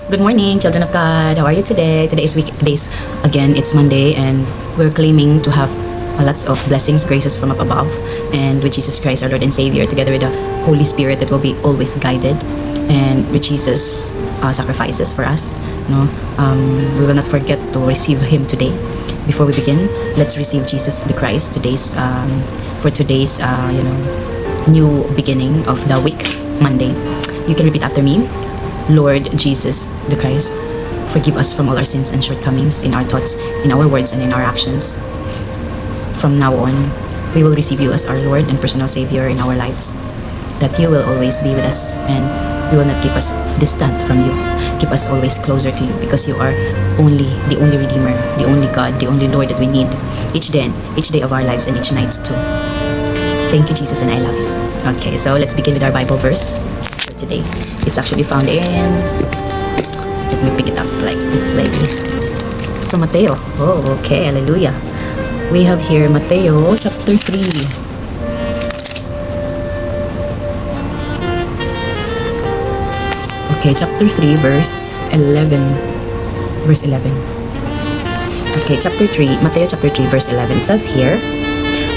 Good morning, children of God. How are you today? Today is weekdays. Again, it's Monday, and we're claiming to have lots of blessings, graces from up above, and with Jesus Christ, our Lord and Savior, together with the Holy Spirit that will be always guided, and with Jesus' sacrifices for us. No, we will not forget to receive Him today. Before we begin, let's receive Jesus the Christ today's for today's new beginning of the week, Monday. You can repeat after me. Lord Jesus the Christ, forgive us from all our sins and shortcomings in our thoughts, in our words, and in our actions. From now on, we will receive you as our Lord and personal Savior in our lives. That you will always be with us, and you will not keep us distant from you. Keep us always closer to you, because you are the only Redeemer, the only God, the only Lord that we need each day of our lives and each night too. Thank you, Jesus, and I love you. Okay, so let's begin with our Bible verse for today. It's actually found in, let me pick it up like this way, from Mateo. Oh, okay, hallelujah. We have here Mateo chapter 3. Okay, chapter 3, verse 11. Verse 11. Okay, chapter 3, Matthew chapter 3, verse 11. It says here,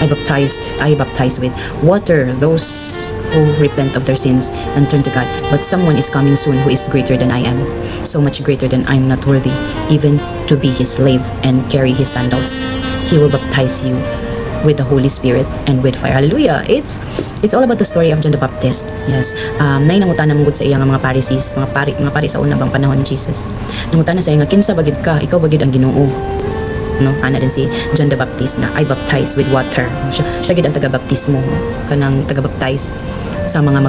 I baptize with water those who repent of their sins and turn to God. But someone is coming soon who is greater than I am, so much greater than I am not worthy even to be his slave and carry his sandals. He will baptize you with the Holy Spirit and with fire. Hallelujah! It's all about the story of John the Baptist. Yes. Nangutan naman gud sa iya nga mga Pharisees, mga pari sa una bang panahon ni Jesus. Nangutan na sa iya nga, kinsa bagid ka? Ikaw bagid ang Ginoo. No, ana din si John the Baptist na I baptize with water. Siya gid ang taga-baptismo, kanang taga-baptize sa mga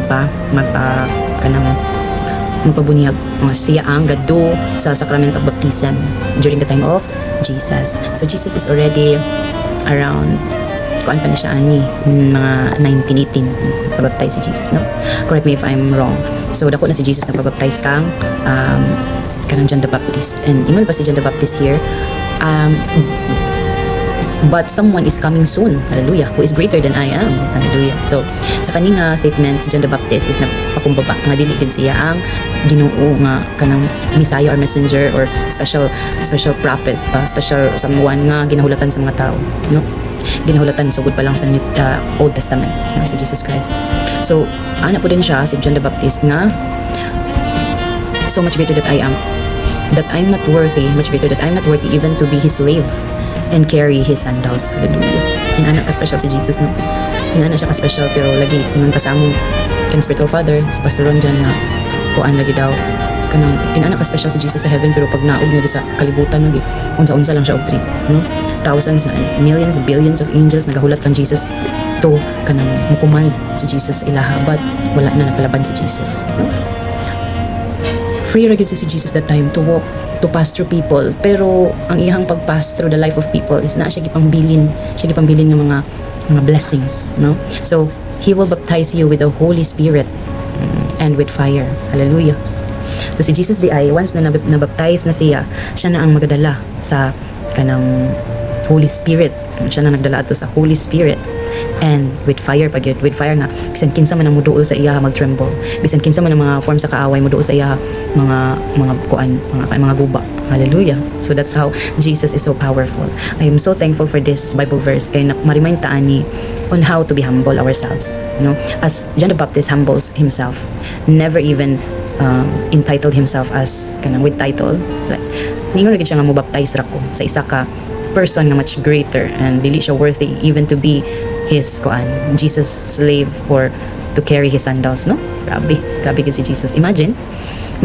magpabunyag. Siya ang gadu sa sacrament of baptism during the time of Jesus. So Jesus is already around kuan pa na siya ani mga 1918 pabaptize si Jesus, no? Correct me if I'm wrong. So dako na si Jesus na pabaptize kanang John the Baptist, and ingon pa si John the Baptist here, but someone is coming soon, hallelujah, who is greater than I am, hallelujah. So sa kaning statement, si John the Baptist is nagpakumbaba nga dili din siya ang Ginoo nga kanang Messiah or messenger or special prophet, special someone nga ginahulatan sa mga tao, no? Ginahulatan sugod pa lang sa Old Testament, si Jesus Christ. So ana po din siya si John the Baptist nga so much greater that I am, that I'm not worthy, much greater that I'm not worthy even to be his slave and carry his sandals. Hallelujah. Inana ka special si Jesus, no? Inana siya ka special, pero lagi ingon ka sa among kanang spiritual father, si Pastor Ron dyan nga kuan lagi daw kanang inana ka special si Jesus sa heaven, pero pag naog na sa kalibutan lagi unsa-unsa lang siya og treat, no? Thousands and millions, billions of angels nagahulat kang Jesus to kanang mukuman si Jesus ilaha, but wala na nakalaban si Jesus, no? Free ra gyud si Jesus that time to walk, to pass through people, pero ang iyang pag-pass through the life of people is na siya gipambilin ng mga blessings, no? So he will baptize you with the Holy Spirit and with fire. Hallelujah. So si Jesus di ay once na nabaptize na siya na ang magadala sa kanang Holy Spirit. Siya na nagdala ato sa Holy Spirit and with fire pagyud, with fire nga bisan kinsa man ang muduol sa iya mag-tremble, bisan kinsa man ang mga form sa kaaway muduol sa iya mga guba. Hallelujah. So that's how Jesus is so powerful. I am so thankful for this Bible verse kay ma-remind ta ani on how to be humble ourselves, you know, as John the Baptist humbles himself, never even entitled himself as kanang with title, like ningon gyud siya nga mo baptize ra ko sa isa ka person nga much greater and dili siya worthy even to be his Jesus slave or to carry his sandals, no? Grabe gid si Jesus. Imagine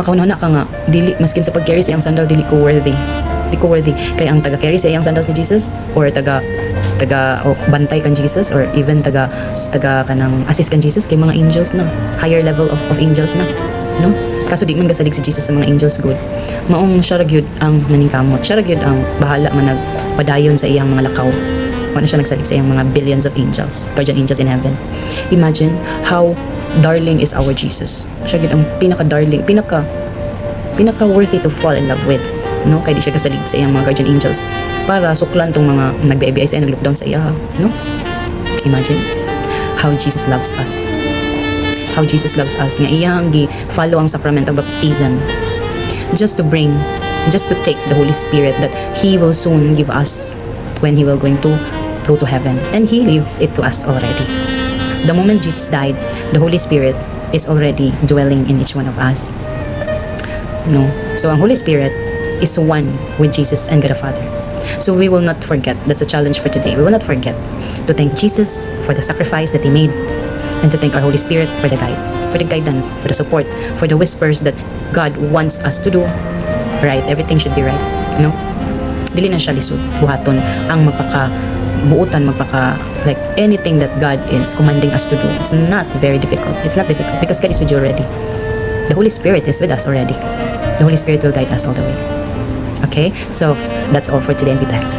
makauna ka nga dili maskin sa pag-carry sa iyang sandal dili ko worthy kay ang taga-carry sa iyang sandals ni Jesus or taga bantay kan Jesus or even taga kanang assist kan Jesus kay mga angels na higher level of angels na, no? Kaso di man gasalig si Jesus sa mga angels good. Maong siya ra gyud ang naningkamot, siya ra gyud ang bahala man nagpadayon sa iyang mga lakaw. Wala siya nagsalig sa iyang mga billions of angels, guardian angels in heaven. Imagine how darling is our Jesus. Siya gyud ang pinaka-darling, pinaka worthy to fall in love with, no? Kay di siya kasalig sa iyang mga guardian angels para suklan tong mga nagbe-ABI sa nag-look down sa iya, no? Imagine how Jesus loves us. How Jesus loves us nga iyang gi-follow ang sacrament of baptism just to take the Holy Spirit that He will soon give us when He will going to go to heaven, and He leaves it to us already. The moment Jesus died, the Holy Spirit is already dwelling in each one of us. No, so ang Holy Spirit is one with Jesus and God the Father. So we will not forget. That's a challenge for today. We will not forget to thank Jesus for the sacrifice that He made, and to thank our Holy Spirit for the guide, for the guidance, for the support, for the whispers that God wants us to do right. Everything should be right. No? Dili na siya lisod, buhaton ang magpaka-buutan, like anything that God is commanding us to do. It's not very difficult. It's not difficult because God is with you already. The Holy Spirit is with us already. The Holy Spirit will guide us all the way. Okay? So, that's all for today, and be blessed.